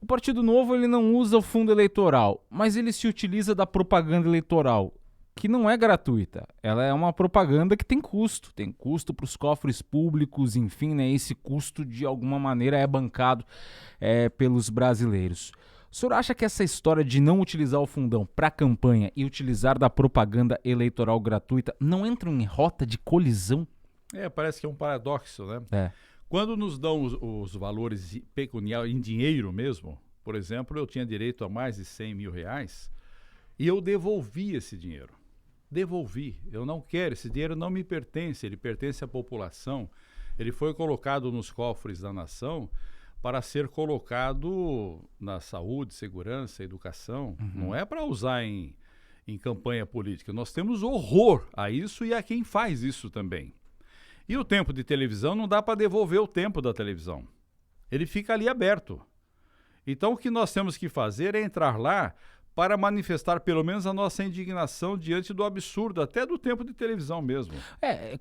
Partido Novo ele não usa o fundo eleitoral, mas ele se utiliza da propaganda eleitoral, que não é gratuita. Ela é uma propaganda que tem custo para os cofres públicos, enfim, né? Esse custo de alguma maneira é bancado pelos brasileiros. O senhor acha que essa história de não utilizar o fundão para campanha e utilizar da propaganda eleitoral gratuita não entra em rota de colisão? Parece que é um paradoxo, né? Quando nos dão os valores pecuniários em dinheiro mesmo, por exemplo, eu tinha direito a mais de 100 mil reais e eu devolvi esse dinheiro. Eu não quero, esse dinheiro não me pertence, ele pertence à população. Ele foi colocado nos cofres da nação para ser colocado na saúde, segurança, educação. Não é para usar em campanha política. Nós temos horror a isso e a quem faz isso também. E o tempo de televisão não dá para devolver o tempo da televisão. Ele fica ali aberto. Então o que nós temos que fazer é entrar lá para manifestar pelo menos a nossa indignação diante do absurdo, até do tempo de televisão mesmo.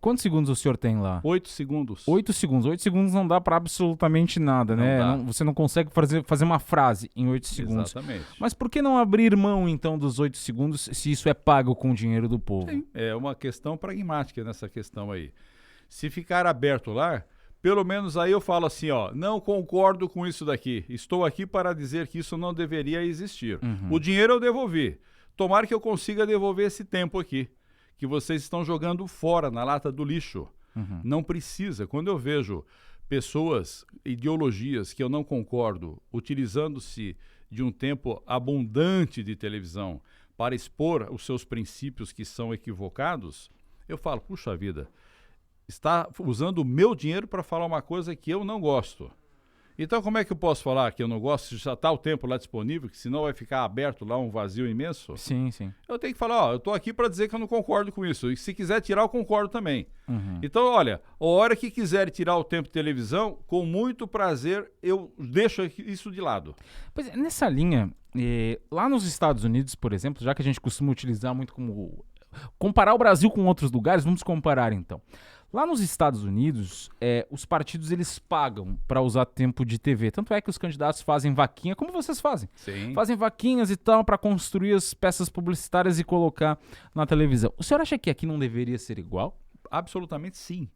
Quantos segundos o senhor tem lá? 8 segundos. 8 segundos. 8 segundos não dá para absolutamente nada, né? Você não consegue fazer uma frase em 8 segundos. Exatamente. Mas por que não abrir mão, então, dos 8 segundos se isso é pago com o dinheiro do povo? Sim, é uma questão pragmática nessa questão aí. Se ficar aberto lá, pelo menos aí eu falo assim, não concordo com isso daqui. Estou aqui para dizer que isso não deveria existir. O dinheiro eu devolvi. Tomara que eu consiga devolver esse tempo aqui, que vocês estão jogando fora, na lata do lixo. Não precisa. Quando eu vejo pessoas, ideologias que eu não concordo, utilizando-se de um tempo abundante de televisão para expor os seus princípios que são equivocados, eu falo, puxa vida, está usando o meu dinheiro para falar uma coisa que eu não gosto. Então, como é que eu posso falar que eu não gosto se já está o tempo lá disponível, que senão vai ficar aberto lá um vazio imenso? Sim, sim. Eu tenho que falar, eu estou aqui para dizer que eu não concordo com isso. E se quiser tirar, eu concordo também. Então, olha, a hora que quiser tirar o tempo de televisão, com muito prazer, eu deixo isso de lado. Pois é, nessa linha, lá nos Estados Unidos, por exemplo, já que a gente costuma utilizar muito como comparar o Brasil com outros lugares, vamos comparar então. Lá nos Estados Unidos, os partidos eles pagam para usar tempo de TV. Tanto é que os candidatos fazem vaquinha, como vocês fazem. Sim. Fazem vaquinhas e tal para construir as peças publicitárias e colocar na televisão. O senhor acha que aqui não deveria ser igual? Absolutamente sim.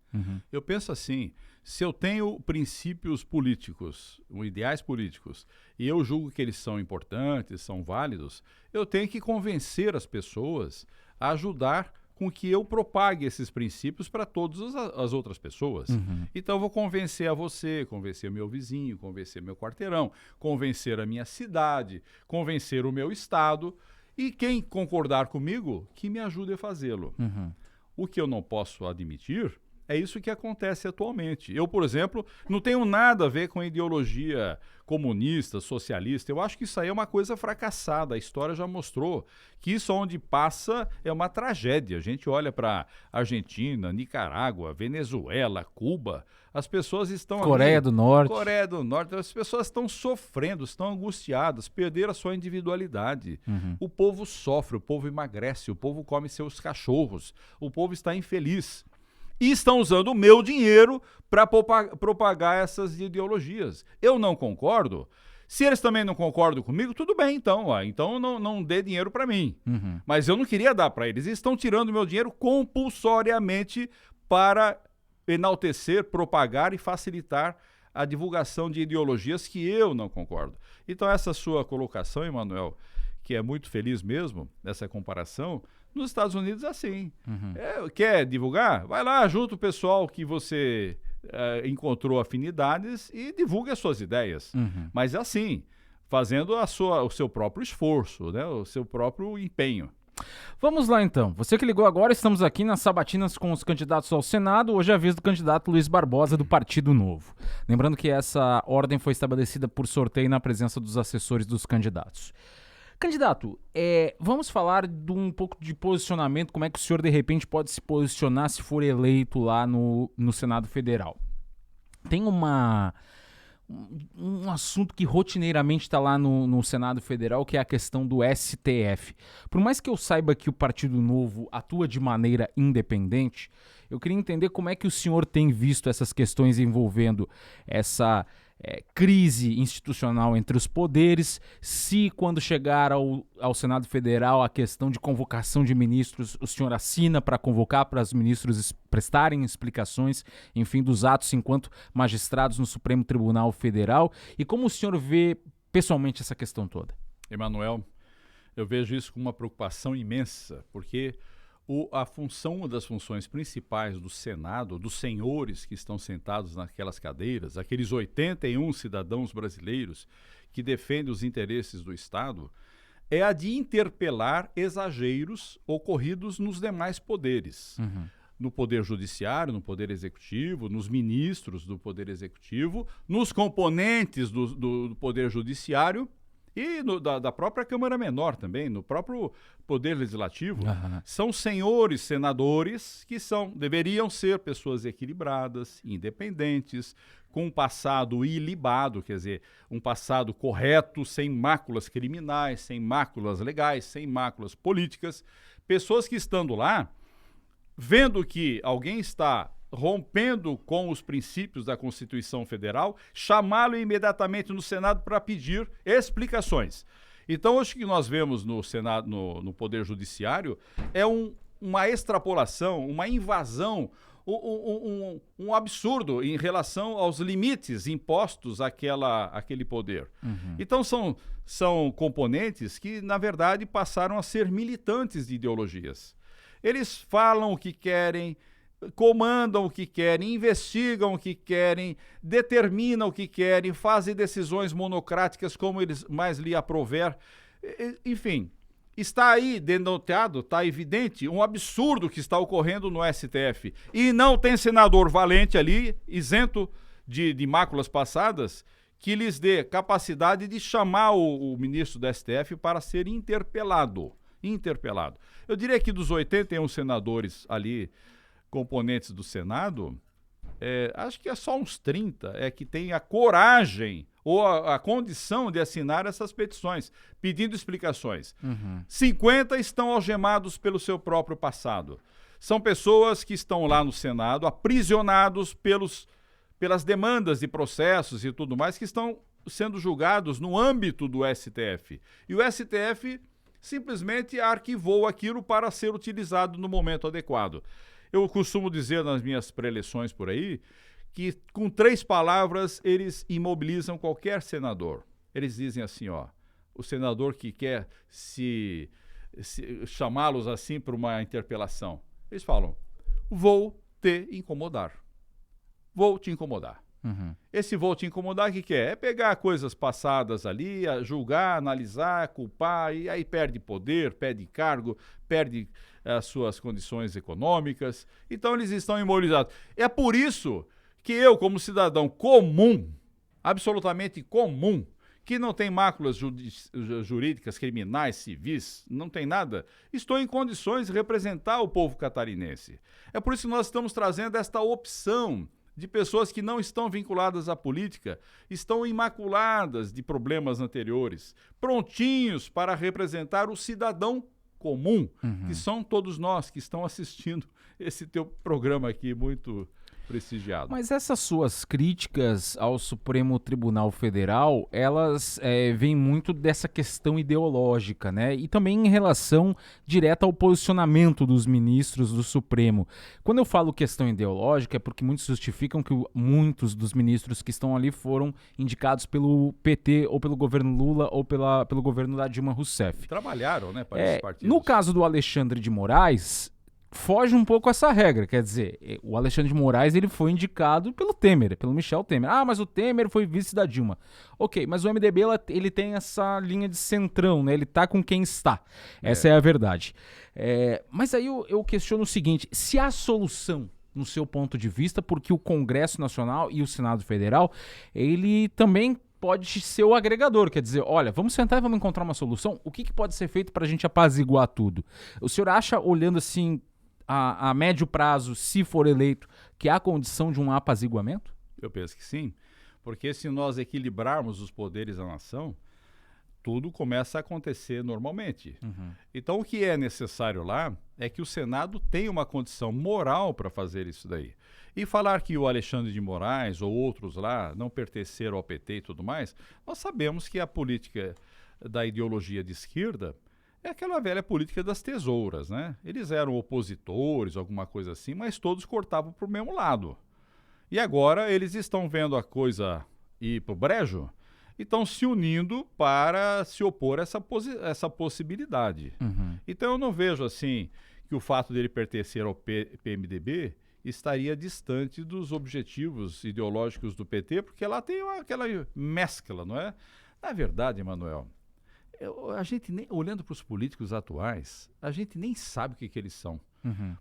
Eu penso assim, se eu tenho princípios políticos, ideais políticos, e eu julgo que eles são importantes, são válidos, eu tenho que convencer as pessoas a ajudar com que eu propague esses princípios para todas as outras pessoas. Então eu vou convencer a você, convencer o meu vizinho, convencer meu quarteirão, convencer a minha cidade, convencer o meu estado, e quem concordar comigo, que me ajude a fazê-lo. O que eu não posso admitir é isso que acontece atualmente. Eu, por exemplo, não tenho nada a ver com a ideologia comunista, socialista. Eu acho que isso aí é uma coisa fracassada. A história já mostrou que isso onde passa é uma tragédia. A gente olha para Argentina, Nicarágua, Venezuela, Cuba. As pessoas estão Coreia do Norte. Coreia do Norte. As pessoas estão sofrendo, estão angustiadas, perderam a sua individualidade. O povo sofre, o povo emagrece, o povo come seus cachorros, o povo está infeliz. E estão usando o meu dinheiro para propagar essas ideologias. Eu não concordo. Se eles também não concordam comigo, tudo bem, então. Então não dê dinheiro para mim. Mas eu não queria dar para eles. Eles estão tirando o meu dinheiro compulsoriamente para enaltecer, propagar e facilitar a divulgação de ideologias que eu não concordo. Então essa sua colocação, Emanuel, que é muito feliz mesmo, essa comparação, nos Estados Unidos é assim. Quer divulgar? Vai lá, junta o pessoal que você encontrou afinidades e divulgue as suas ideias. Mas é assim, fazendo o seu próprio esforço, né? O seu próprio empenho. Vamos lá então. Você que ligou agora, estamos aqui nas sabatinas com os candidatos ao Senado. Hoje é a vez do candidato Luiz Barbosa, do Partido Novo. Lembrando que essa ordem foi estabelecida por sorteio na presença dos assessores dos candidatos. Candidato, vamos falar de um pouco de posicionamento, como é que o senhor de repente pode se posicionar se for eleito lá no Senado Federal. Tem um assunto que rotineiramente está lá no Senado Federal, que é a questão do STF. Por mais que eu saiba que o Partido Novo atua de maneira independente, eu queria entender como é que o senhor tem visto essas questões envolvendo essa crise institucional entre os poderes, se quando chegar ao Senado Federal a questão de convocação de ministros, o senhor assina para convocar para os ministros prestarem explicações, enfim, dos atos enquanto magistrados no Supremo Tribunal Federal, e como o senhor vê pessoalmente essa questão toda? Emanuel, eu vejo isso com uma preocupação imensa, porque uma das funções principais do Senado, dos senhores que estão sentados naquelas cadeiras, aqueles 81 cidadãos brasileiros que defendem os interesses do Estado, é a de interpelar exageros ocorridos nos demais poderes. Uhum. No Poder Judiciário, no Poder Executivo, nos ministros do Poder Executivo, nos componentes do Poder Judiciário e da própria Câmara Menor também, no próprio Poder Legislativo. Uhum. São senhores senadores que deveriam ser pessoas equilibradas, independentes, com um passado ilibado, quer dizer, um passado correto, sem máculas criminais, sem máculas legais, sem máculas políticas. Pessoas que, estando lá, vendo que alguém está rompendo com os princípios da Constituição Federal, chamá-lo imediatamente no Senado para pedir explicações. Então, hoje o que nós vemos no Senado, no Poder Judiciário, é uma extrapolação, uma invasão, um absurdo em relação aos limites impostos àquele poder. Uhum. Então, são componentes que, na verdade, passaram a ser militantes de ideologias. Eles falam o que querem, comandam o que querem, investigam o que querem, determinam o que querem, fazem decisões monocráticas como eles mais lhe aprouver. Enfim, está aí denotado, está evidente um absurdo que está ocorrendo no STF. E não tem senador valente ali, isento de máculas passadas, que lhes dê capacidade de chamar o ministro do STF para ser interpelado. Eu diria que dos 81 senadores ali, componentes do Senado, acho que é só uns 30 que tem a coragem ou a condição de assinar essas petições, pedindo explicações. Uhum. 50 estão algemados pelo seu próprio passado. São pessoas que estão lá no Senado, aprisionados pelas demandas de processos e tudo mais, que estão sendo julgados no âmbito do STF. E o STF simplesmente arquivou aquilo para ser utilizado no momento adequado. Eu costumo dizer nas minhas preleções por aí que com 3 palavras eles imobilizam qualquer senador. Eles dizem assim, o senador que quer se chamá-los assim para uma interpelação, eles falam, vou te incomodar. Vou te incomodar. Uhum. Esse vou te incomodar, o que é? É pegar coisas passadas ali, julgar, analisar, culpar, e aí perde poder, perde cargo, perde as suas condições econômicas. Então eles estão imobilizados. É por isso que eu, como cidadão comum, absolutamente comum, que não tem máculas jurídicas, criminais, civis, não tem nada, estou em condições de representar o povo catarinense. É por isso que nós estamos trazendo esta opção de pessoas que não estão vinculadas à política, estão imaculadas de problemas anteriores, prontinhos para representar o cidadão comum, que são todos nós que estão assistindo esse teu programa aqui muito prestigiado. Mas essas suas críticas ao Supremo Tribunal Federal, elas vêm muito dessa questão ideológica, né? E também em relação direta ao posicionamento dos ministros do Supremo. Quando eu falo questão ideológica, é porque muitos justificam que muitos dos ministros que estão ali foram indicados pelo PT, ou pelo governo Lula, ou pelo governo da Dilma Rousseff. Trabalharam, né, para esses partidos. No caso do Alexandre de Moraes, foge um pouco essa regra, quer dizer, o Alexandre de Moraes ele foi indicado pelo Temer, pelo Michel Temer. Ah, mas o Temer foi vice da Dilma. Ok, mas o MDB ele tem essa linha de centrão, né? Ele tá com quem está. Essa é a verdade. Mas aí eu questiono o seguinte, se há solução no seu ponto de vista, porque o Congresso Nacional e o Senado Federal, ele também pode ser o agregador, quer dizer, olha, vamos sentar e vamos encontrar uma solução. O que pode ser feito para a gente apaziguar tudo? O senhor acha, olhando assim, a médio prazo, se for eleito, que há condição de um apaziguamento? Eu penso que sim, porque se nós equilibrarmos os poderes da nação, tudo começa a acontecer normalmente. Então, o que é necessário lá é que o Senado tenha uma condição moral para fazer isso daí. E falar que o Alexandre de Moraes ou outros lá não pertenceram ao PT e tudo mais, nós sabemos que a política da ideologia de esquerda é aquela velha política das tesouras, né? Eles eram opositores, alguma coisa assim, mas todos cortavam para o mesmo lado. E agora eles estão vendo a coisa ir para o brejo e estão se unindo para se opor a essa possibilidade. Então eu não vejo assim que o fato dele pertencer ao PMDB estaria distante dos objetivos ideológicos do PT, porque lá tem aquela mescla, não é? Na verdade, Emanuel, a gente olhando para os políticos atuais, a gente nem sabe o que eles são.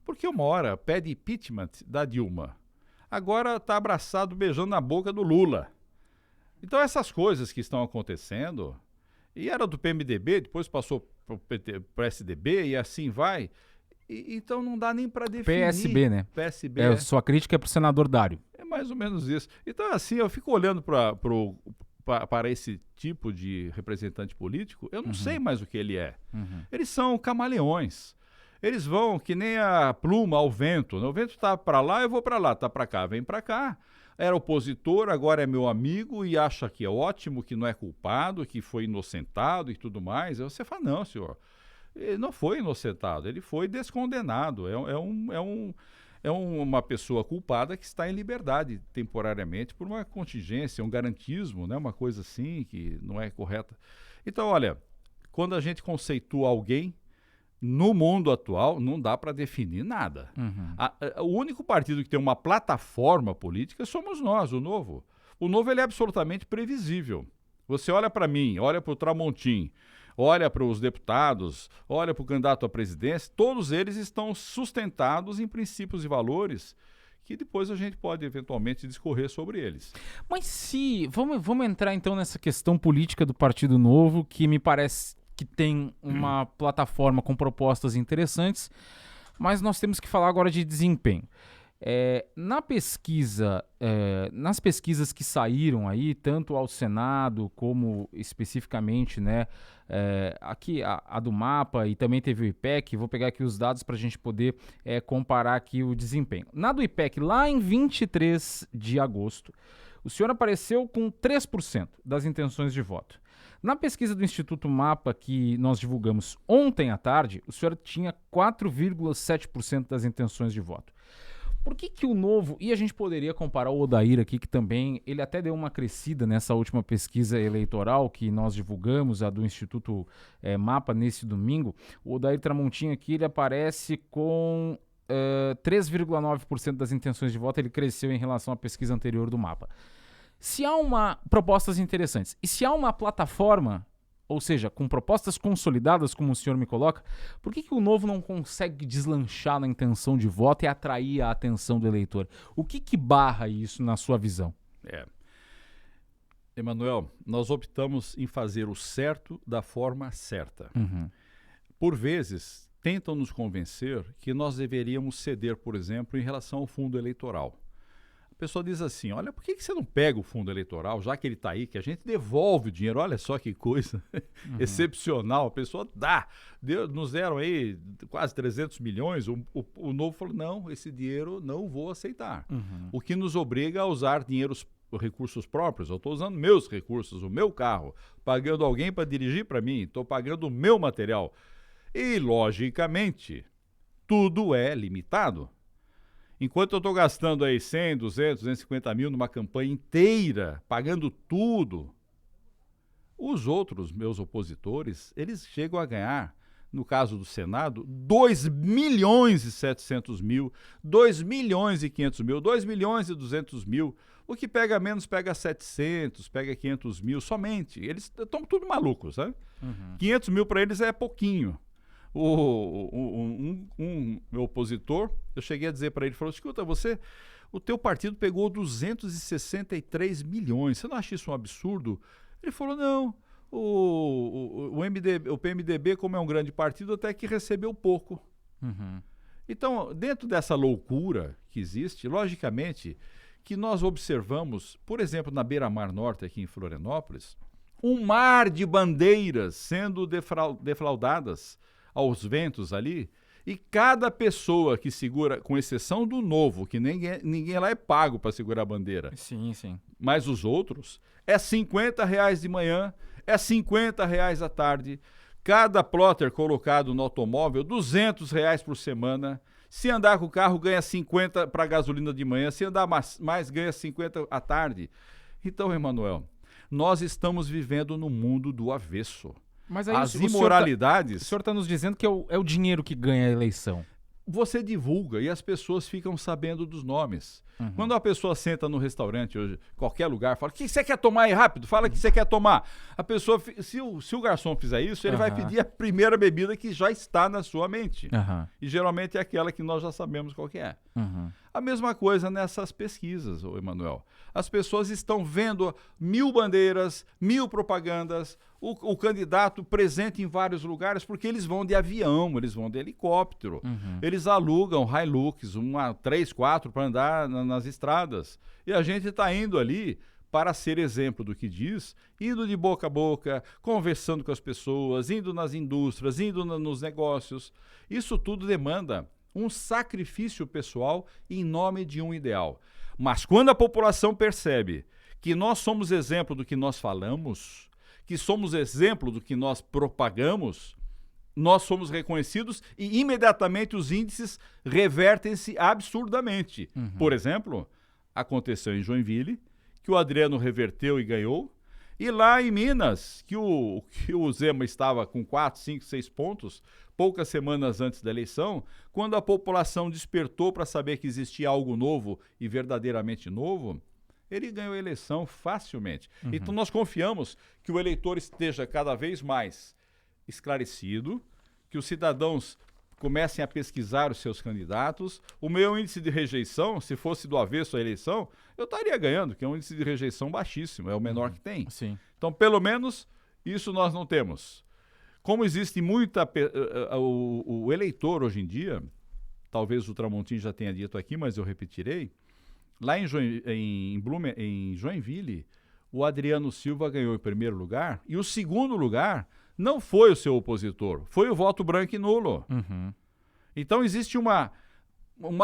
Porque uma hora pede impeachment da Dilma, agora está abraçado, beijando na boca do Lula. Então essas coisas que estão acontecendo, e era do PMDB, depois passou para o PSDB e assim vai, então não dá nem para definir. PSB, né? PSB. Sua crítica é para o senador Dário. É mais ou menos isso. Então assim, eu fico olhando para esse tipo de representante político, eu não sei mais o que ele é. Eles são camaleões. Eles vão que nem a pluma ao vento. O vento está para lá, eu vou para lá. Está para cá, vem para cá. Era opositor, agora é meu amigo e acha que é ótimo, que não é culpado, que foi inocentado e tudo mais. Aí você fala, não, senhor, ele não foi inocentado, ele foi descondenado. É uma pessoa culpada que está em liberdade temporariamente por uma contingência, um garantismo, né? Uma coisa assim que não é correta. Então, olha, quando a gente conceitua alguém, no mundo atual, não dá para definir nada. O único partido que tem uma plataforma política somos nós, o Novo. O Novo ele é absolutamente previsível. Você olha para mim, olha para o Tramontim, olha para os deputados, olha para o candidato à presidência, todos eles estão sustentados em princípios e valores que depois a gente pode eventualmente discorrer sobre eles. Mas vamos entrar então nessa questão política do Partido Novo, que me parece que tem uma plataforma com propostas interessantes, mas nós temos que falar agora de desempenho. Nas pesquisas que saíram aí, tanto ao Senado como especificamente, né, aqui a do Mapa e também teve o IPEC, vou pegar aqui os dados para a gente poder comparar aqui o desempenho. Na do IPEC, lá em 23 de agosto, o senhor apareceu com 3% das intenções de voto. Na pesquisa do Instituto Mapa que nós divulgamos ontem à tarde, o senhor tinha 4,7% das intenções de voto. Por que o Novo, e a gente poderia comparar o Odair aqui, que também, ele até deu uma crescida nessa última pesquisa eleitoral que nós divulgamos, a do Instituto Mapa, nesse domingo. O Odair Tramontim aqui, ele aparece com 3,9% das intenções de voto, ele cresceu em relação à pesquisa anterior do Mapa. Se há propostas interessantes e se há uma plataforma, ou seja, com propostas consolidadas, como o senhor me coloca, por que o Novo não consegue deslanchar na intenção de voto e atrair a atenção do eleitor? O que barra isso na sua visão? Emanuel, nós optamos em fazer o certo da forma certa. Por vezes, tentam nos convencer que nós deveríamos ceder, por exemplo, em relação ao fundo eleitoral. A pessoa diz assim, olha, por que você não pega o fundo eleitoral, já que ele está aí, que a gente devolve o dinheiro, olha só que coisa excepcional, a pessoa nos deram aí quase 300 milhões, o Novo falou, não, esse dinheiro não vou aceitar, o que nos obriga a usar recursos próprios, eu estou usando meus recursos, o meu carro, pagando alguém para dirigir para mim, estou pagando o meu material, e logicamente, tudo é limitado. Enquanto eu estou gastando aí 100, 200, 250 mil numa campanha inteira, pagando tudo, os outros meus opositores, eles chegam a ganhar, no caso do Senado, 2 milhões e 700 mil, 2 milhões e 500 mil, 2 milhões e 200 mil. O que pega menos pega 700, pega 500 mil somente. Eles estão tudo malucos, né? 500 mil para eles é pouquinho. Meu opositor, eu cheguei a dizer para ele, falou, escuta, o teu partido pegou 263 milhões, você não acha isso um absurdo? Ele falou, não, o PMDB, como é um grande partido, até que recebeu pouco. Então, dentro dessa loucura que existe, logicamente, que nós observamos, por exemplo, na Beira-Mar Norte, aqui em Florianópolis, um mar de bandeiras sendo defraudadas aos ventos ali, e cada pessoa que segura, com exceção do Novo, que ninguém lá é pago para segurar a bandeira. Sim, sim. Mas os outros, é R$50 de manhã, é R$50 à tarde. Cada plotter colocado no automóvel, R$200 por semana. Se andar com o carro, ganha 50 para gasolina de manhã. Se andar mais, ganha 50 à tarde. Então, Emanuel, nós estamos vivendo no mundo do avesso. Mas aí as imoralidades... O senhor está nos dizendo que é o dinheiro que ganha a eleição. Você divulga e as pessoas ficam sabendo dos nomes. Quando uma pessoa senta no restaurante hoje, qualquer lugar, fala: o que você quer tomar aí rápido? Fala o que você quer tomar. A pessoa, se o garçom fizer isso, ele vai pedir a primeira bebida que já está na sua mente. E geralmente é aquela que nós já sabemos qual que é. A mesma coisa nessas pesquisas, Emanuel. As pessoas estão vendo 1000 bandeiras, 1000 propagandas, o candidato presente em vários lugares, porque eles vão de avião, eles vão de helicóptero, eles alugam Hilux, 3, 4 para andar nas estradas. E a gente está indo ali para ser exemplo do que diz, indo de boca a boca, conversando com as pessoas, indo nas indústrias, indo nos negócios. Isso tudo demanda um sacrifício pessoal em nome de um ideal. Mas quando a população percebe que nós somos exemplo do que nós falamos, que somos exemplo do que nós propagamos, nós somos reconhecidos e imediatamente os índices revertem-se absurdamente. Por exemplo, aconteceu em Joinville, que o Adriano reverteu e ganhou, e lá em Minas, que o Zema estava com 4, 5, 6 pontos, poucas semanas antes da eleição, quando a população despertou para saber que existia algo novo e verdadeiramente novo, ele ganhou a eleição facilmente. Então nós confiamos que o eleitor esteja cada vez mais esclarecido, que os cidadãos comecem a pesquisar os seus candidatos. O meu índice de rejeição, se fosse do avesso à eleição, eu estaria ganhando, que é um índice de rejeição baixíssimo, é o menor que tem. Sim. Então, pelo menos, isso nós não temos. Como existe muita... O eleitor hoje em dia, talvez o Tramontim já tenha dito aqui, mas eu repetirei, lá em Joinville, o Adriano Silva ganhou em primeiro lugar, e o segundo lugar não foi o seu opositor, foi o voto branco e nulo. Então existe uma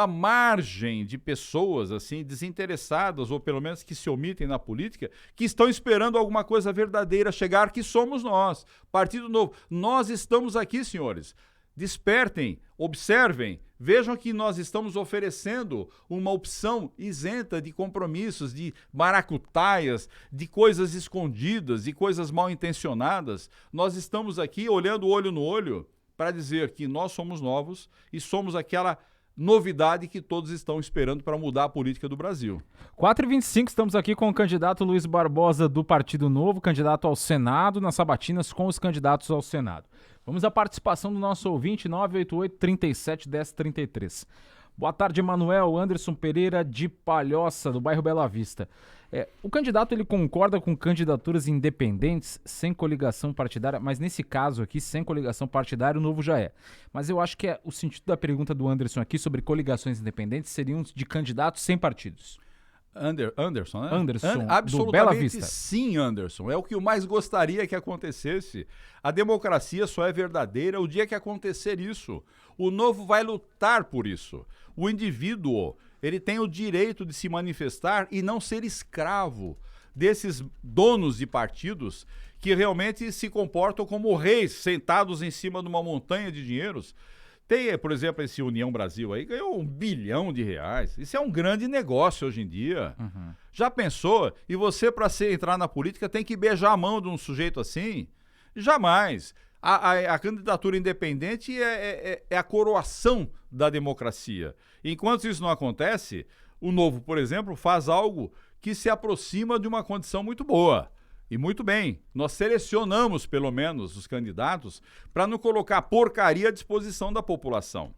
margem de pessoas assim desinteressadas, ou pelo menos que se omitem na política, que estão esperando alguma coisa verdadeira chegar, que somos nós, Partido Novo. Nós estamos aqui, senhores. Despertem, observem, vejam que nós estamos oferecendo uma opção isenta de compromissos, de maracutaias, de coisas escondidas, de coisas mal intencionadas. Nós estamos aqui olhando o olho no olho para dizer que nós somos novos e somos aquela novidade que todos estão esperando para mudar a política do Brasil. 4h25, estamos aqui com o candidato Luiz Barbosa do Partido Novo, candidato ao Senado, nas sabatinas com os candidatos ao Senado. Vamos à participação do nosso ouvinte, 988-37-1033. Boa tarde, Emanuel. Anderson Pereira de Palhoça, do bairro Bela Vista. O candidato ele concorda com candidaturas independentes sem coligação partidária, mas nesse caso aqui, sem coligação partidária, o Novo já é. Mas eu acho que o sentido da pergunta do Anderson aqui sobre coligações independentes seriam de candidatos sem partidos. Anderson, né? Absolutamente absolutamente do Bela Vista. Sim, Anderson. É o que eu mais gostaria que acontecesse. A democracia só é verdadeira o dia que acontecer isso. O Novo vai lutar por isso. O indivíduo, ele tem o direito de se manifestar e não ser escravo desses donos de partidos que realmente se comportam como reis sentados em cima de uma montanha de dinheiros. Tem, por exemplo, esse União Brasil aí, ganhou R$1 bilhão. Isso é um grande negócio hoje em dia. Já pensou? E você, para entrar na política, tem que beijar a mão de um sujeito assim? Jamais. A candidatura independente é a coroação da democracia. Enquanto isso não acontece, o Novo, por exemplo, faz algo que se aproxima de uma condição muito boa. E muito bem, nós selecionamos pelo menos os candidatos para não colocar porcaria à disposição da população.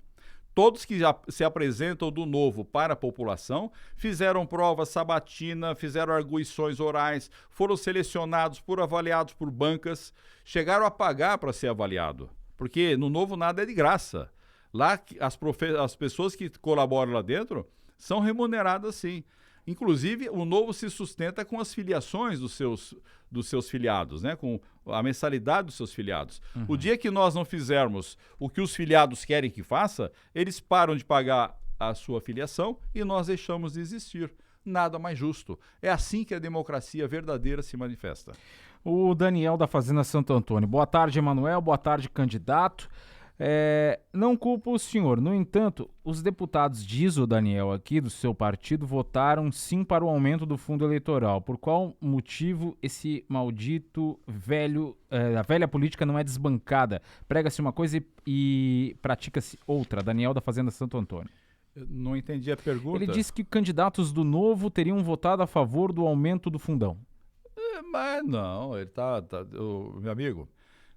Todos que já se apresentam do Novo para a população fizeram prova sabatina, fizeram arguições orais, foram selecionados, avaliados por bancas, chegaram a pagar para ser avaliado, porque no Novo nada é de graça. Lá as pessoas que colaboram lá dentro são remuneradas sim. Inclusive, o Novo se sustenta com as filiações dos seus filiados, né? Com a mensalidade dos seus filiados. O dia que nós não fizermos o que os filiados querem que faça, eles param de pagar a sua filiação e nós deixamos de existir. Nada mais justo. É assim que a democracia verdadeira se manifesta. O Daniel da Fazenda Santo Antônio. Boa tarde, Emanuel. Boa tarde, candidato. Não culpo o senhor. No entanto, os deputados, diz o Daniel aqui, do seu partido, votaram sim para o aumento do fundo eleitoral. Por qual motivo esse maldito a velha política não é desbancada? Prega-se uma coisa e pratica-se outra. Daniel da Fazenda Santo Antônio. Eu não entendi a pergunta. Ele disse que candidatos do Novo teriam votado a favor do aumento do fundão. Mas não, ele meu amigo,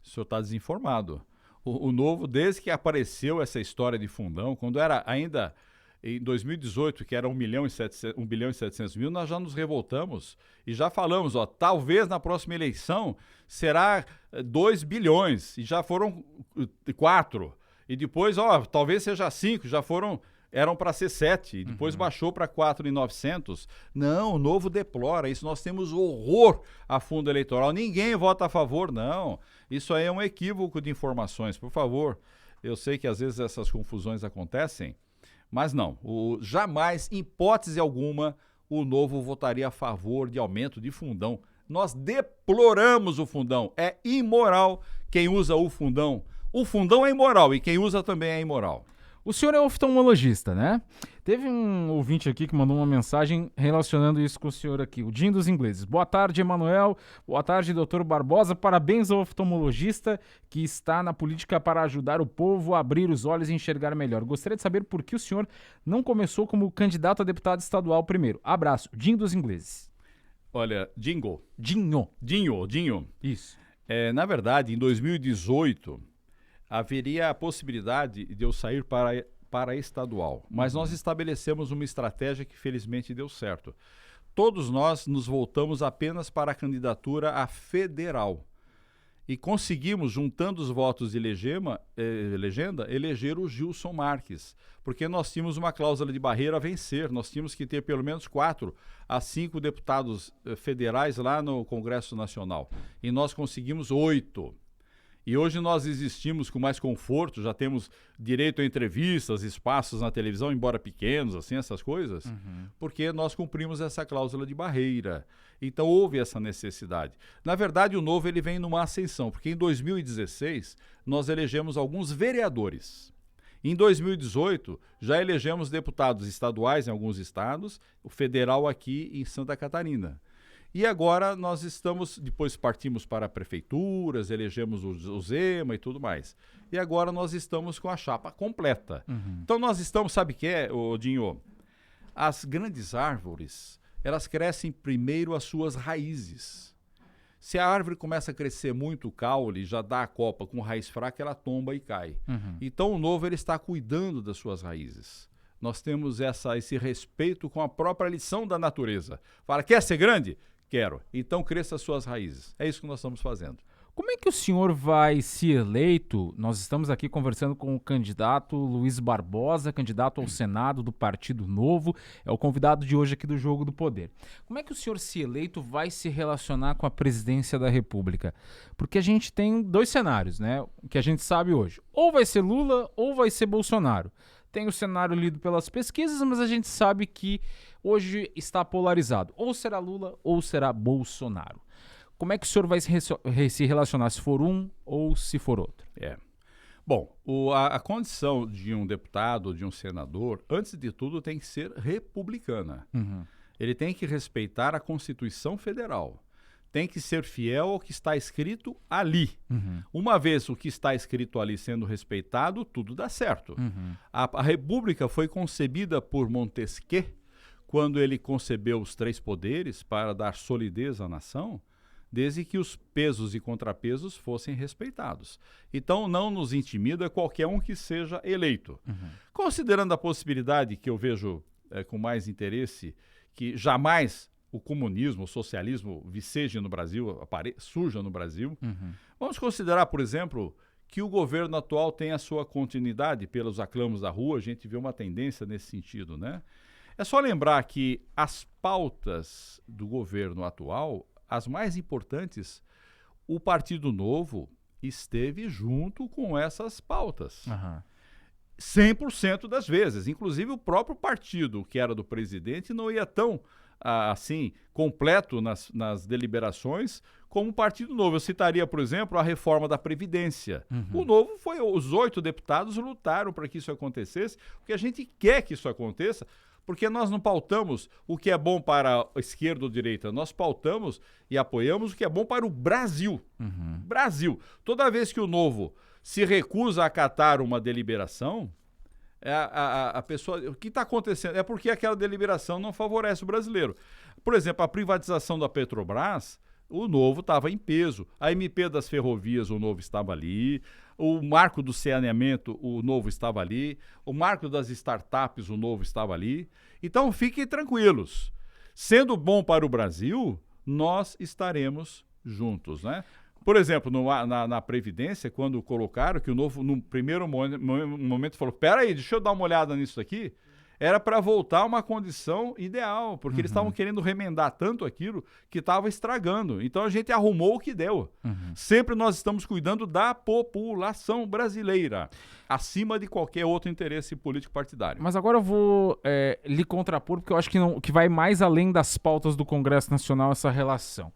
o senhor está desinformado. O Novo, desde que apareceu essa história de fundão, quando era ainda em 2018, que era 1 bilhão e 700 mil, nós já nos revoltamos e já falamos, talvez na próxima eleição será 2 bilhões, e já foram 4. E depois, talvez seja 5, eram para ser 7, e depois baixou para 4.900. Não, o Novo deplora isso. Nós temos horror a fundo eleitoral. Ninguém vota a favor, não. Isso aí é um equívoco de informações, por favor. Eu sei que às vezes essas confusões acontecem, mas não. Jamais, em hipótese alguma, o Novo votaria a favor de aumento de fundão. Nós deploramos o fundão. É imoral quem usa o fundão. O fundão é imoral e quem usa também é imoral. O senhor é oftalmologista, né? Teve um ouvinte aqui que mandou uma mensagem relacionando isso com o senhor aqui, o Jim dos Ingleses. Boa tarde, Emanuel. Boa tarde, doutor Barbosa. Parabéns ao oftalmologista que está na política para ajudar o povo a abrir os olhos e enxergar melhor. Gostaria de saber por que o senhor não começou como candidato a deputado estadual primeiro. Abraço. Jim dos Ingleses. Olha, Dinho. Isso. Na verdade, em 2018... haveria a possibilidade de eu sair para estadual, mas nós estabelecemos uma estratégia que felizmente deu certo. Todos nós nos voltamos apenas para a candidatura a federal e conseguimos, juntando os votos de legenda, eleger o Gilson Marques, porque nós tínhamos uma cláusula de barreira a vencer, nós tínhamos que ter pelo menos 4 a 5 deputados federais lá no Congresso Nacional, e nós conseguimos 8. E hoje nós existimos com mais conforto, já temos direito a entrevistas, espaços na televisão, embora pequenos, assim, essas coisas, porque nós cumprimos essa cláusula de barreira. Então houve essa necessidade. Na verdade, o Novo ele vem numa ascensão, porque em 2016 nós elegemos alguns vereadores. Em 2018 já elegemos deputados estaduais em alguns estados, o federal aqui em Santa Catarina. E agora depois partimos para prefeituras, elegemos o Zema e tudo mais. E agora nós estamos com a chapa completa. Então nós estamos, sabe o que é, Dinho? As grandes árvores, elas crescem primeiro as suas raízes. Se a árvore começa a crescer muito o caule, já dá a copa com raiz fraca, ela tomba e cai. Então o Novo ele está cuidando das suas raízes. Nós temos esse respeito com a própria lição da natureza. Fala, quer ser grande? Quero. Então cresça as suas raízes. É isso que nós estamos fazendo. Como é que o senhor vai se eleito? Nós estamos aqui conversando com o candidato Luiz Barbosa, candidato ao Senado do Partido Novo, é o convidado de hoje aqui do Jogo do Poder. Como é que o senhor, se eleito, vai se relacionar com a presidência da República? Porque a gente tem 2 cenários, né? Que a gente sabe hoje. Ou vai ser Lula ou vai ser Bolsonaro. Tem o cenário lido pelas pesquisas, mas a gente sabe que hoje está polarizado. Ou será Lula ou será Bolsonaro. Como é que o senhor vai se relacionar, se for um ou se for outro? Bom, a condição de um deputado, de um senador, antes de tudo tem que ser republicana. Ele tem que respeitar a Constituição Federal. Tem que ser fiel ao que está escrito ali. Uma vez o que está escrito ali sendo respeitado, tudo dá certo. A República foi concebida por Montesquieu, quando ele concebeu os 3 poderes para dar solidez à nação, desde que os pesos e contrapesos fossem respeitados. Então não nos intimida qualquer um que seja eleito. Considerando a possibilidade que eu vejo com mais interesse, que jamais o comunismo, o socialismo viceje no Brasil, surja no Brasil. Vamos considerar, por exemplo, que o governo atual tem a sua continuidade. Pelos aclamos da rua, a gente vê uma tendência nesse sentido, né? É só lembrar que as pautas do governo atual, as mais importantes, o Partido Novo esteve junto com essas pautas. 100% das vezes. Inclusive o próprio partido, que era do presidente, não ia tão assim, completo nas deliberações como o Partido Novo. Eu citaria, por exemplo, a reforma da Previdência. O Novo os 8 deputados lutaram para que isso acontecesse, porque a gente quer que isso aconteça, porque nós não pautamos o que é bom para a esquerda ou direita, nós pautamos e apoiamos o que é bom para o Brasil. Brasil. Toda vez que o Novo se recusa a acatar uma deliberação, a pessoa, o que está acontecendo? É porque aquela deliberação não favorece o brasileiro. Por exemplo, a privatização da Petrobras, o Novo estava em peso. A MP das ferrovias, o Novo estava ali. O marco do saneamento, o Novo estava ali. O marco das startups, o Novo estava ali. Então, fiquem tranquilos. Sendo bom para o Brasil, nós estaremos juntos, né? Por exemplo, na Previdência, quando colocaram que o Novo, no primeiro momento, falou, peraí, deixa eu dar uma olhada nisso aqui, era para voltar a uma condição ideal, porque eles estavam querendo remendar tanto aquilo que estava estragando. Então a gente arrumou o que deu. Sempre nós estamos cuidando da população brasileira, acima de qualquer outro interesse político partidário. Mas agora eu vou lhe contrapor, porque eu acho que vai mais além das pautas do Congresso Nacional essa relação.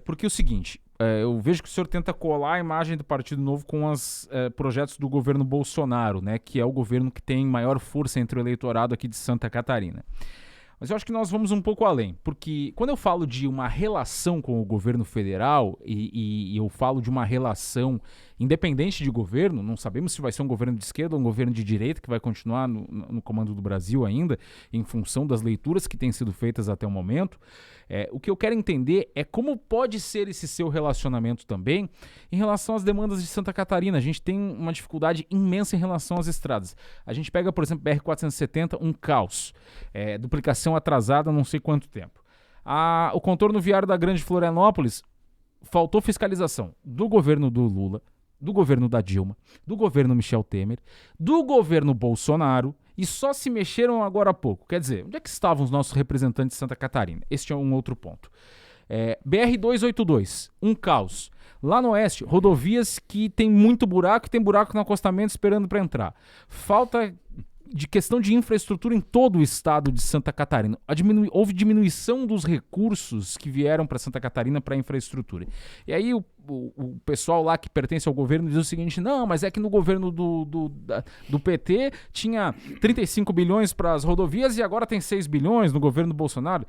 Porque é o seguinte, eu vejo que o senhor tenta colar a imagem do Partido Novo com os projetos do governo Bolsonaro, né, que é o governo que tem maior força entre o eleitorado aqui de Santa Catarina. Mas eu acho que nós vamos um pouco além, porque quando eu falo de uma relação com o governo federal e eu falo de uma relação independente de governo, não sabemos se vai ser um governo de esquerda ou um governo de direita que vai continuar no comando do Brasil ainda, em função das leituras que têm sido feitas até o momento. O que eu quero entender é como pode ser esse seu relacionamento também em relação às demandas de Santa Catarina. A gente tem uma dificuldade imensa em relação às estradas. A gente pega, por exemplo, BR-470, um caos, duplicação atrasada não sei quanto tempo. O contorno viário da Grande Florianópolis, faltou fiscalização do governo do Lula, do governo da Dilma, do governo Michel Temer, do governo Bolsonaro, e só se mexeram agora há pouco. Quer dizer, onde é que estavam os nossos representantes de Santa Catarina? Este é um outro ponto. BR-282, um caos. Lá no oeste, rodovias que tem muito buraco e tem buraco no acostamento esperando para entrar. Falta de questão de infraestrutura em todo o estado de Santa Catarina. Houve diminuição dos recursos que vieram para Santa Catarina para infraestrutura. E aí o pessoal lá que pertence ao governo diz o seguinte, não, mas é que no governo do PT tinha 35 bilhões para as rodovias e agora tem 6 bilhões no governo do Bolsonaro.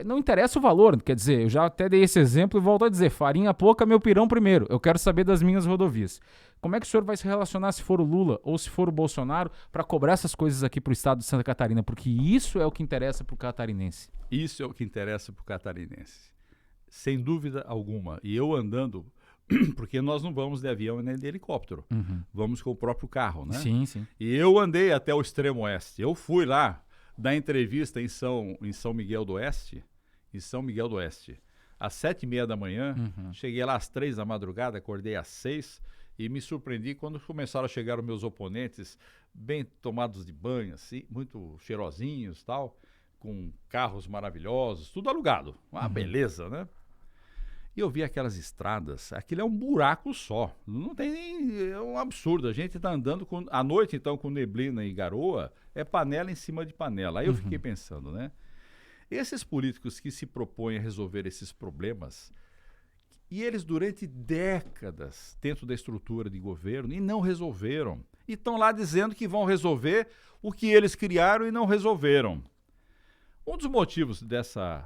Não interessa o valor, quer dizer, eu já até dei esse exemplo e volto a dizer, farinha pouca, meu pirão primeiro. Eu quero saber das minhas rodovias. Como é que o senhor vai se relacionar se for o Lula ou se for o Bolsonaro para cobrar essas coisas aqui para o estado de Santa Catarina? Porque isso é o que interessa para o catarinense. Isso é o que interessa para o catarinense. Sem dúvida alguma. E eu andando, porque nós não vamos de avião nem de helicóptero. Vamos com o próprio carro, né? Sim, sim. E eu andei até o extremo oeste. Eu fui lá dar entrevista em São Miguel do Oeste, às 7h30 da manhã. Cheguei lá às 3 da madrugada, acordei às 6 e me surpreendi quando começaram a chegar os meus oponentes bem tomados de banho, assim, muito cheirosinhos, tal, com carros maravilhosos, tudo alugado. Uma beleza, né? E eu vi aquelas estradas, aquilo é um buraco só, não tem nem, é um absurdo. A gente está andando à noite, então, com neblina e garoa, é panela em cima de panela. Aí eu fiquei pensando, né? Esses políticos que se propõem a resolver esses problemas, e eles durante décadas dentro da estrutura de governo e não resolveram. E estão lá dizendo que vão resolver o que eles criaram e não resolveram. Um dos motivos dessa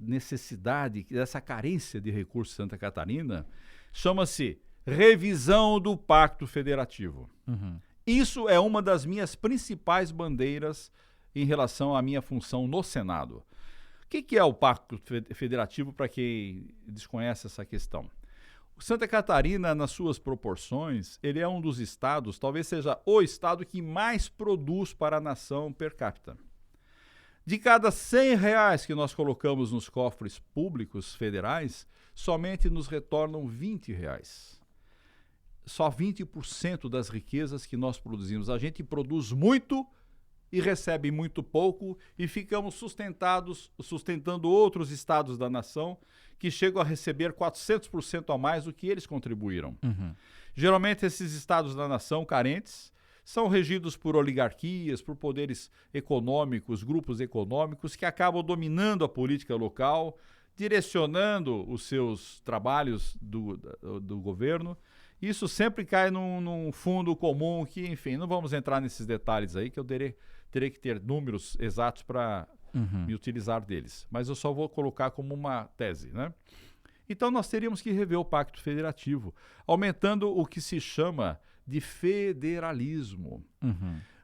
necessidade, dessa carência de recursos em Santa Catarina, chama-se revisão do Pacto Federativo. Isso é uma das minhas principais bandeiras em relação à minha função no Senado. O que é o Pacto Federativo, para quem desconhece essa questão? Santa Catarina, nas suas proporções, ele é um dos estados, talvez seja o estado que mais produz para a nação per capita. De cada R$100 que nós colocamos nos cofres públicos federais, somente nos retornam R$20. Só 20% das riquezas que nós produzimos. A gente produz muito e recebem muito pouco e ficamos sustentando outros estados da nação que chegam a receber 400% a mais do que eles contribuíram. Geralmente esses estados da nação carentes são regidos por oligarquias, por poderes econômicos, grupos econômicos que acabam dominando a política local, direcionando os seus trabalhos do governo. Isso sempre cai num fundo comum que, enfim, não vamos entrar nesses detalhes aí, que eu terei que ter números exatos para me utilizar deles. Mas eu só vou colocar como uma tese, né? Então nós teríamos que rever o Pacto Federativo, aumentando o que se chama de federalismo.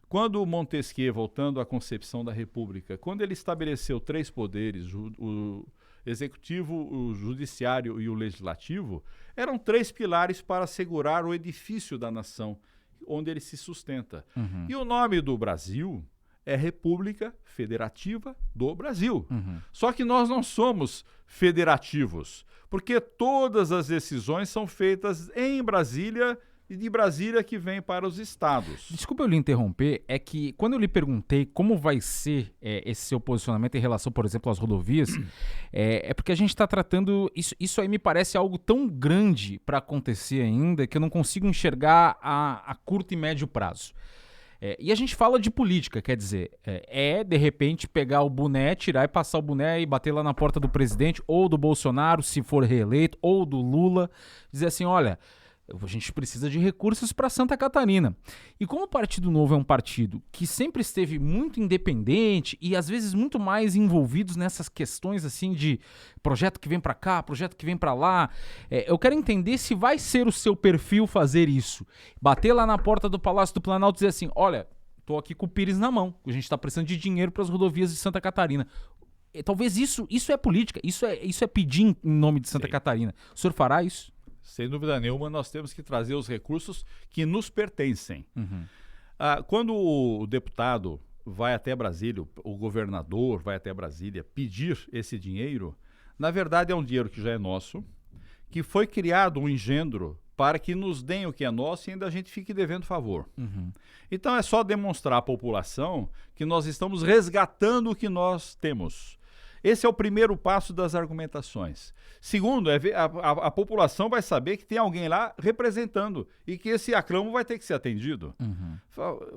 Quando Montesquieu, voltando à concepção da República, quando ele estabeleceu 3 poderes, o executivo, o judiciário e o legislativo, eram 3 pilares para assegurar o edifício da nação, onde ele se sustenta. E o nome do Brasil é República Federativa do Brasil. Só que nós não somos federativos, porque todas as decisões são feitas em Brasília e de Brasília que vem para os estados. Desculpa eu lhe interromper, é que quando eu lhe perguntei como vai ser esse seu posicionamento em relação, por exemplo, às rodovias, é porque a gente está tratando, isso aí me parece algo tão grande para acontecer ainda que eu não consigo enxergar a curto e médio prazo. E a gente fala de política, quer dizer, de repente pegar o boné, tirar e passar o boné e bater lá na porta do presidente ou do Bolsonaro, se for reeleito, ou do Lula, dizer assim, olha, a gente precisa de recursos para Santa Catarina. E como o Partido Novo é um partido que sempre esteve muito independente e às vezes muito mais envolvidos nessas questões assim de projeto que vem para cá, projeto que vem para lá, eu quero entender se vai ser o seu perfil fazer isso. Bater lá na porta do Palácio do Planalto e dizer assim, olha, tô aqui com o Pires na mão, a gente está precisando de dinheiro para as rodovias de Santa Catarina. Talvez isso é política, isso é pedir em nome de Santa Catarina. O senhor fará isso? Sem dúvida nenhuma, nós temos que trazer os recursos que nos pertencem. Quando o deputado vai até Brasília, o governador vai até Brasília pedir esse dinheiro, na verdade é um dinheiro que já é nosso, que foi criado um engendro para que nos deem o que é nosso e ainda a gente fique devendo favor. Então é só demonstrar à população que nós estamos resgatando o que nós temos. Esse é o primeiro passo das argumentações. Segundo, a população vai saber que tem alguém lá representando e que esse aclamo vai ter que ser atendido.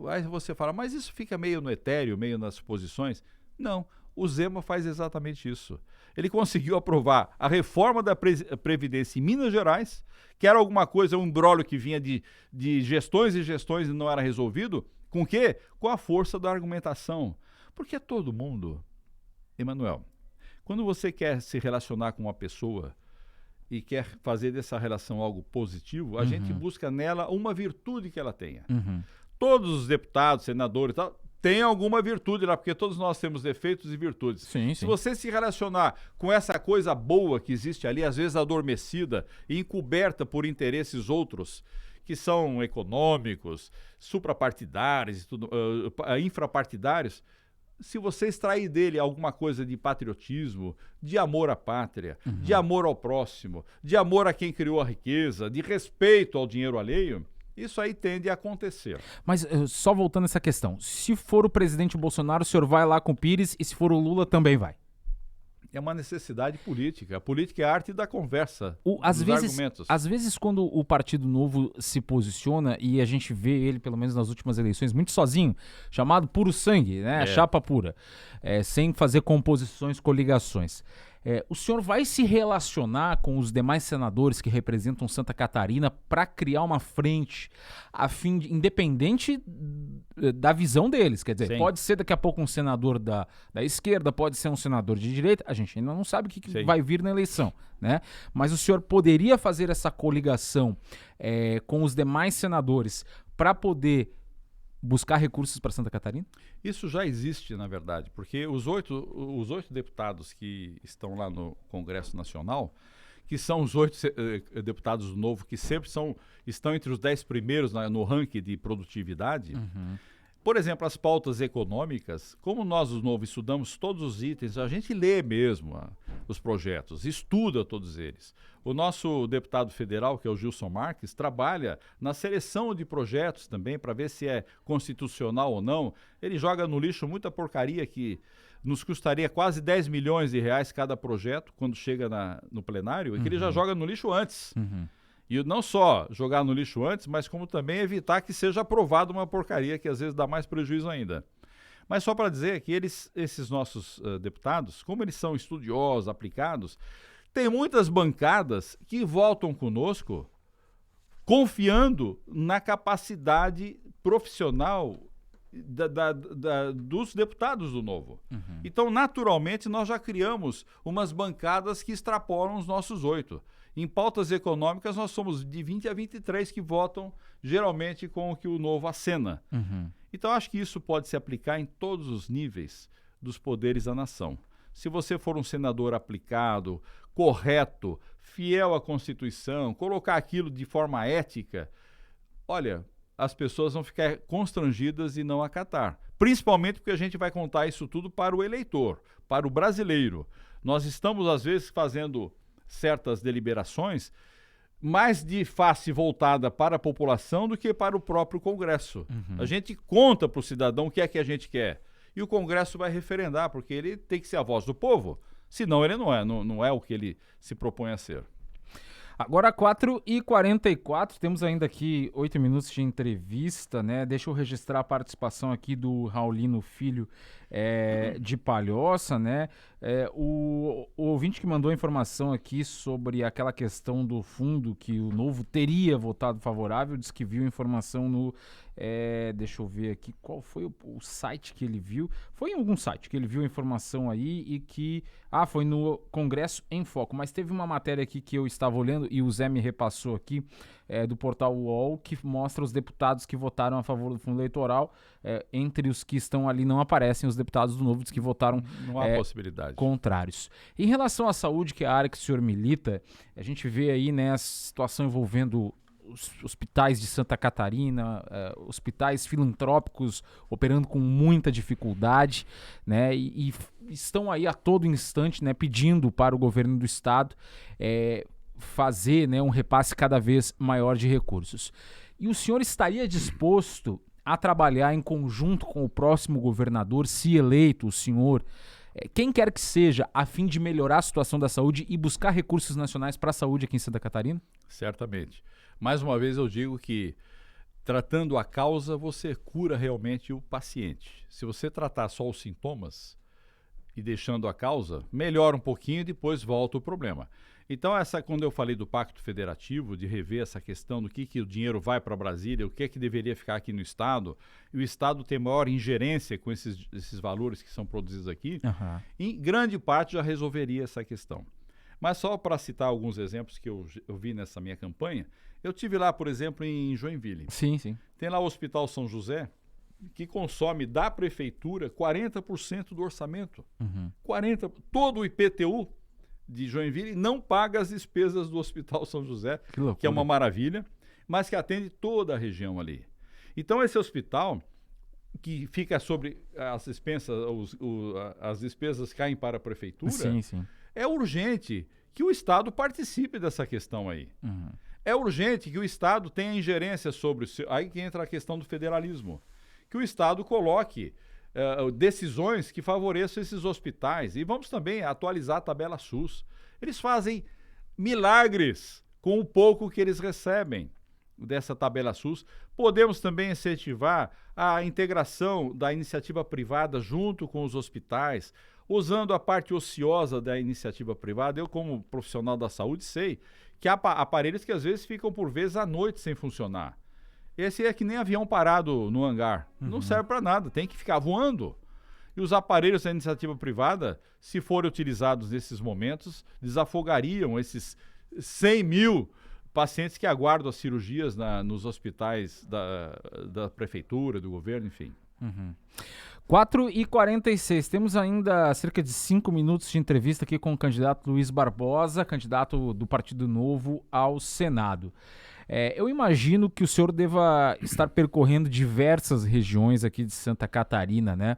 Aí você fala, mas isso fica meio no etéreo, meio nas suposições? Não, o Zema faz exatamente isso. Ele conseguiu aprovar a reforma da Previdência em Minas Gerais, que era alguma coisa, um imbróglio que vinha de gestões e gestões e não era resolvido. Com o quê? Com a força da argumentação. Porque todo mundo, Emanuel, quando você quer se relacionar com uma pessoa e quer fazer dessa relação algo positivo, a gente busca nela uma virtude que ela tenha. Todos os deputados, senadores e tal, têm alguma virtude lá, porque todos nós temos defeitos e virtudes. Se você se relacionar com essa coisa boa que existe ali, às vezes adormecida e encoberta por interesses outros, que são econômicos, suprapartidários, infrapartidários, se você extrair dele alguma coisa de patriotismo, de amor à pátria, de amor ao próximo, de amor a quem criou a riqueza, de respeito ao dinheiro alheio, isso aí tende a acontecer. Mas só voltando a essa questão, se for o presidente Bolsonaro, o senhor vai lá com o Pires e se for o Lula também vai? É uma necessidade política. A política é a arte da conversa, argumentos. Às vezes, quando o Partido Novo se posiciona, e a gente vê ele, pelo menos nas últimas eleições, muito sozinho, chamado puro sangue, né? Chapa pura, sem fazer composições, coligações. O senhor vai se relacionar com os demais senadores que representam Santa Catarina para criar uma frente independente da visão deles? Quer dizer, pode ser daqui a pouco um senador da esquerda, pode ser um senador de direita, a gente ainda não sabe o que vai vir na eleição, né? Mas o senhor poderia fazer essa coligação com os demais senadores para poder buscar recursos para Santa Catarina? Isso já existe, na verdade, porque os oito deputados que estão lá no Congresso Nacional, que são os 8 deputados do Novo, que sempre estão entre os 10 primeiros no ranking de produtividade, Por exemplo, as pautas econômicas, como nós, os Novo, estudamos todos os itens, a gente lê mesmo os projetos, estuda todos eles. O nosso deputado federal, que é o Gilson Marques, trabalha na seleção de projetos também, para ver se é constitucional ou não. Ele joga no lixo muita porcaria que nos custaria quase 10 milhões de reais cada projeto, quando chega no plenário, e que ele já joga no lixo antes. E não só jogar no lixo antes, mas como também evitar que seja aprovada uma porcaria que às vezes dá mais prejuízo ainda. Mas só para dizer que esses nossos deputados, como eles são estudiosos, aplicados, tem muitas bancadas que votam conosco confiando na capacidade profissional dos deputados do Novo. Então, naturalmente, nós já criamos umas bancadas que extrapolam os nossos 8. Em pautas econômicas, nós somos de 20 a 23 que votam, geralmente, com o que o Novo acena. Então, acho que isso pode se aplicar em todos os níveis dos poderes da nação. Se você for um senador aplicado, correto, fiel à Constituição, colocar aquilo de forma ética, olha, as pessoas vão ficar constrangidas e não acatar. Principalmente porque a gente vai contar isso tudo para o eleitor, para o brasileiro. Nós estamos, às vezes, fazendo certas deliberações mais de face voltada para a população do que para o próprio Congresso. A gente conta para o cidadão o que é que a gente quer. E o Congresso vai referendar, porque ele tem que ser a voz do povo. Senão ele não é o que ele se propõe a ser. Agora 4h44, temos ainda aqui 8 minutos de entrevista, né? Deixa eu registrar a participação aqui do Raulino Filho de Palhoça, né? O ouvinte que mandou a informação aqui sobre aquela questão do fundo que o Novo teria votado favorável, disse que viu informação no... deixa eu ver aqui qual foi o site que ele viu. Foi em algum site que ele viu a informação aí e que... foi no Congresso em Foco. Mas teve uma matéria aqui que eu estava olhando e o Zé me repassou aqui, do portal UOL, que mostra os deputados que votaram a favor do fundo eleitoral. Entre os que estão ali não aparecem os deputados do Novo, que votaram não há possibilidade. Contrários. Em relação à saúde, que é a área que o senhor milita, a gente vê aí, né, a situação envolvendo os hospitais de Santa Catarina, hospitais filantrópicos operando com muita dificuldade, né, e estão aí a todo instante, né, pedindo para o governo do estado fazer, né, um repasse cada vez maior de recursos. E o senhor estaria disposto a trabalhar em conjunto com o próximo governador, se eleito o senhor, quem quer que seja, a fim de melhorar a situação da saúde e buscar recursos nacionais para a saúde aqui em Santa Catarina? Certamente. Mais uma vez eu digo que, tratando a causa, você cura realmente o paciente. Se você tratar só os sintomas e deixando a causa, melhora um pouquinho e depois volta o problema. Então, quando eu falei do Pacto Federativo, de rever essa questão do que o dinheiro vai para Brasília, o que deveria ficar aqui no Estado, e o Estado tem maior ingerência com esses valores que são produzidos aqui, em grande parte já resolveria essa questão. Mas só para citar alguns exemplos que eu vi nessa minha campanha, eu tive lá, por exemplo, em Joinville. Sim. Tem lá o Hospital São José, que consome da prefeitura 40% do orçamento. 40%. Todo o IPTU de Joinville não paga as despesas do Hospital São José, que é uma maravilha, mas que atende toda a região ali. Então, esse hospital, que fica sobre as despesas, as despesas caem para a prefeitura, sim. É urgente que o Estado participe dessa questão aí. É urgente que o Estado tenha ingerência sobre... Aí que entra a questão do federalismo. Que o Estado coloque decisões que favoreçam esses hospitais. E vamos também atualizar a tabela SUS. Eles fazem milagres com o pouco que eles recebem dessa tabela SUS. Podemos também incentivar a integração da iniciativa privada junto com os hospitais, usando a parte ociosa da iniciativa privada. Eu, como profissional da saúde, sei que há aparelhos que às vezes ficam por vezes à noite sem funcionar. Esse é que nem avião parado no hangar. Não serve para nada, tem que ficar voando. E os aparelhos da iniciativa privada, se forem utilizados nesses momentos, desafogariam esses 100 mil pacientes que aguardam as cirurgias nos hospitais da prefeitura, do governo, enfim. 4h46, temos ainda cerca de 5 minutos de entrevista aqui com o candidato Luiz Barbosa, candidato do Partido Novo ao Senado. Eu imagino que o senhor deva estar percorrendo diversas regiões aqui de Santa Catarina, né?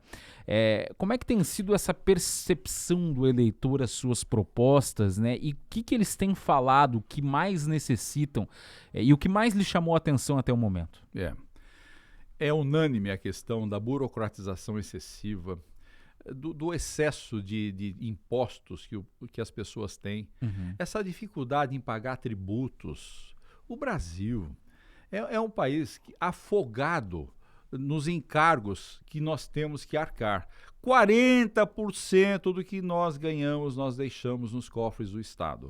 Como é que tem sido essa percepção do eleitor, as suas propostas, né? E o que eles têm falado, o que mais necessitam e o que mais lhe chamou a atenção até o momento? É unânime a questão da burocratização excessiva, do excesso de impostos que as pessoas têm, essa dificuldade em pagar tributos. O Brasil é um país afogado nos encargos que nós temos que arcar. 40% do que nós ganhamos, nós deixamos nos cofres do Estado.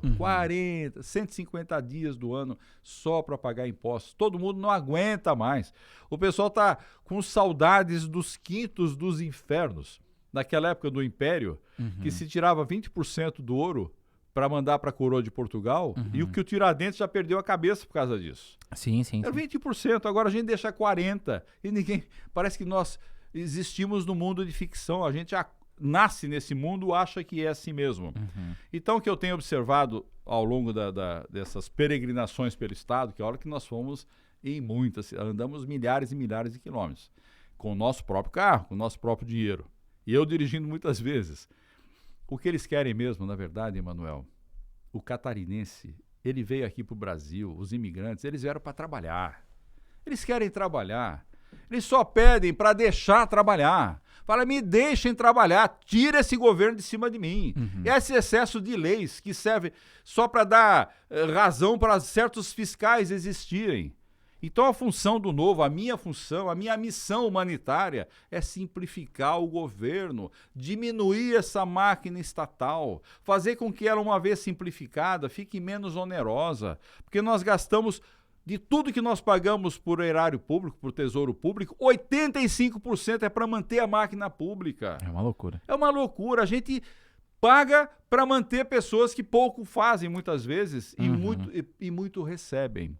150 dias do ano só para pagar impostos. Todo mundo não aguenta mais. O pessoal está com saudades dos quintos dos infernos. Naquela época do Império, que se tirava 20% do ouro para mandar para a coroa de Portugal, e o que o Tiradentes já perdeu a cabeça por causa disso. Sim. Era 20%, agora a gente deixa 40%, e ninguém... Parece que nós existimos no mundo de ficção, a gente nasce nesse mundo, acha que é assim mesmo. Então, o que eu tenho observado ao longo dessas peregrinações pelo Estado, que olha que nós fomos em muitas, andamos milhares e milhares de quilômetros, com o nosso próprio carro, com o nosso próprio dinheiro. E eu dirigindo muitas vezes. O que eles querem mesmo, na verdade, Emanuel, o catarinense, ele veio aqui para o Brasil, os imigrantes, eles vieram para trabalhar. Eles querem trabalhar. Eles só pedem para deixar trabalhar. Fala, me deixem trabalhar, tira esse governo de cima de mim. Esse excesso de leis que serve só para dar razão para certos fiscais existirem. Então a função do Novo, a minha função, a minha missão humanitária é simplificar o governo, diminuir essa máquina estatal, fazer com que ela, uma vez simplificada, fique menos onerosa, porque nós gastamos, de tudo que nós pagamos por erário público, por tesouro público, 85% é para manter a máquina pública. É uma loucura. É uma loucura, a gente paga para manter pessoas que pouco fazem muitas vezes e muito recebem.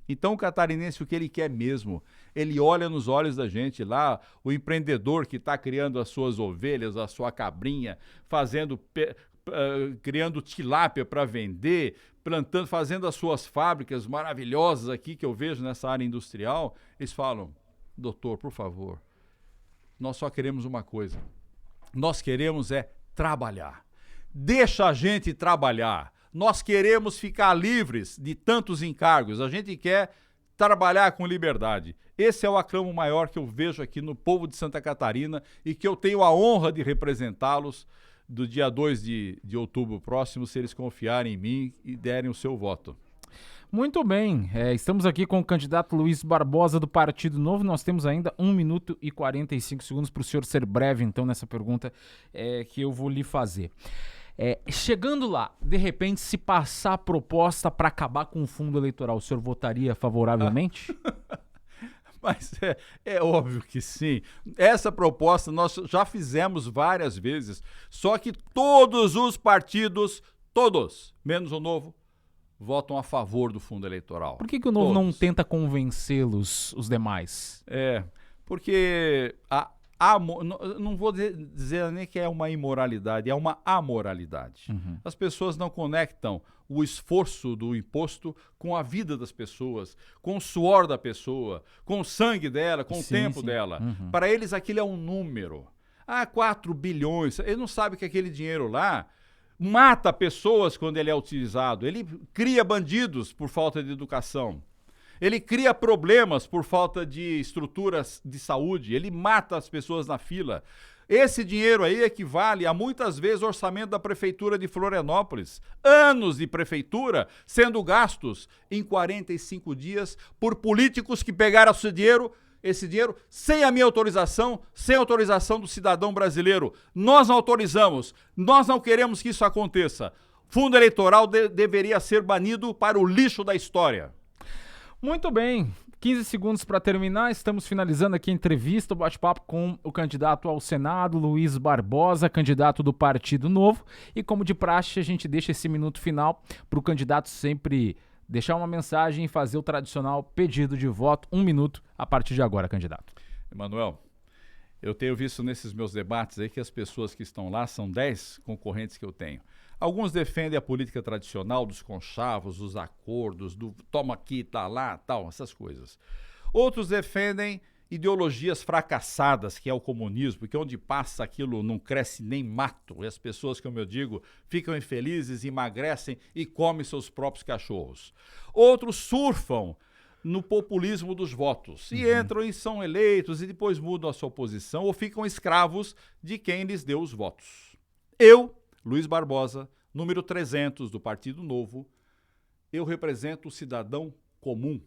Então o catarinense, o que ele quer mesmo, ele olha nos olhos da gente lá, o empreendedor que está criando as suas ovelhas, a sua cabrinha, criando tilápia para vender, plantando, fazendo as suas fábricas maravilhosas aqui que eu vejo nessa área industrial, eles falam, doutor, por favor, nós só queremos uma coisa, nós queremos trabalhar. Deixa a gente trabalhar. Nós queremos ficar livres de tantos encargos. A gente quer trabalhar com liberdade. Esse é o aclamo maior que eu vejo aqui no povo de Santa Catarina e que eu tenho a honra de representá-los do dia 2 de outubro próximo, se eles confiarem em mim e derem o seu voto. Muito bem, estamos aqui com o candidato Luiz Barbosa do Partido Novo. Nós temos ainda 1 minuto e 45 segundos para o senhor ser breve, então, nessa pergunta que eu vou lhe fazer. Chegando lá, de repente, se passar a proposta para acabar com o fundo eleitoral, o senhor votaria favoravelmente? Mas é óbvio que sim. Essa proposta nós já fizemos várias vezes, só que todos os partidos, todos, menos o Novo, votam a favor do fundo eleitoral. Por que o Novo não tenta convencê-los, os demais? Porque não vou dizer nem que é uma imoralidade, é uma amoralidade. As pessoas não conectam o esforço do imposto com a vida das pessoas, com o suor da pessoa, com o sangue dela, com o tempo dela. Para eles aquilo é um número. 4 bilhões, eles não sabem que aquele dinheiro lá mata pessoas quando ele é utilizado, ele cria bandidos por falta de educação, ele cria problemas por falta de estruturas de saúde, ele mata as pessoas na fila. Esse dinheiro aí equivale a muitas vezes o orçamento da prefeitura de Florianópolis. Anos de prefeitura sendo gastos em 45 dias por políticos que pegaram esse dinheiro sem a minha autorização, sem autorização do cidadão brasileiro. Nós não autorizamos, nós não queremos que isso aconteça. Fundo eleitoral deveria ser banido para o lixo da história. Muito bem, 15 segundos para terminar, estamos finalizando aqui a entrevista, o bate-papo com o candidato ao Senado, Luiz Barbosa, candidato do Partido Novo, e como de praxe a gente deixa esse minuto final para o candidato sempre deixar uma mensagem e fazer o tradicional pedido de voto, 1 minuto a partir de agora, candidato. Emanuel, eu tenho visto nesses meus debates aí que as pessoas que estão lá são 10 concorrentes que eu tenho. Alguns defendem a política tradicional dos conchavos, dos acordos, do toma aqui, tá lá, tal, essas coisas. Outros defendem ideologias fracassadas, que é o comunismo, porque onde passa aquilo não cresce nem mato, e as pessoas, como eu digo, ficam infelizes, emagrecem e comem seus próprios cachorros. Outros surfam no populismo dos votos e entram e são eleitos e depois mudam a sua posição ou ficam escravos de quem lhes deu os votos. Eu, Luiz Barbosa, número 300 do Partido Novo, eu represento o cidadão comum.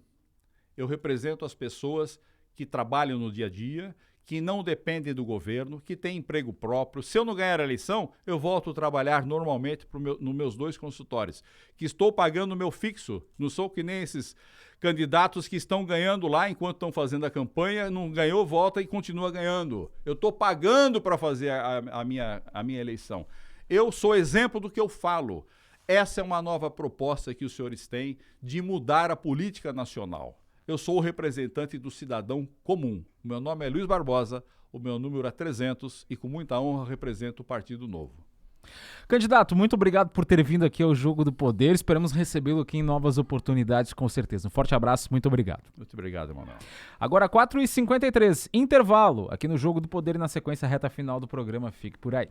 Eu represento as pessoas que trabalham no dia a dia, que não dependem do governo, que têm emprego próprio. Se eu não ganhar a eleição, eu volto a trabalhar normalmente nos meus 2 consultórios, que estou pagando o meu fixo. Não sou que nem esses candidatos que estão ganhando lá enquanto estão fazendo a campanha, não ganhou, volta e continua ganhando. Eu estou pagando para fazer a minha eleição. Eu sou exemplo do que eu falo. Essa é uma nova proposta que os senhores têm de mudar a política nacional. Eu sou o representante do cidadão comum. O meu nome é Luiz Barbosa, o meu número é 300 e com muita honra represento o Partido Novo. Candidato, muito obrigado por ter vindo aqui ao Jogo do Poder. Esperamos recebê-lo aqui em novas oportunidades, com certeza. Um forte abraço, muito obrigado. Muito obrigado, Emanuel. Agora 4h53, intervalo aqui no Jogo do Poder e na sequência reta final do programa. Fique por aí.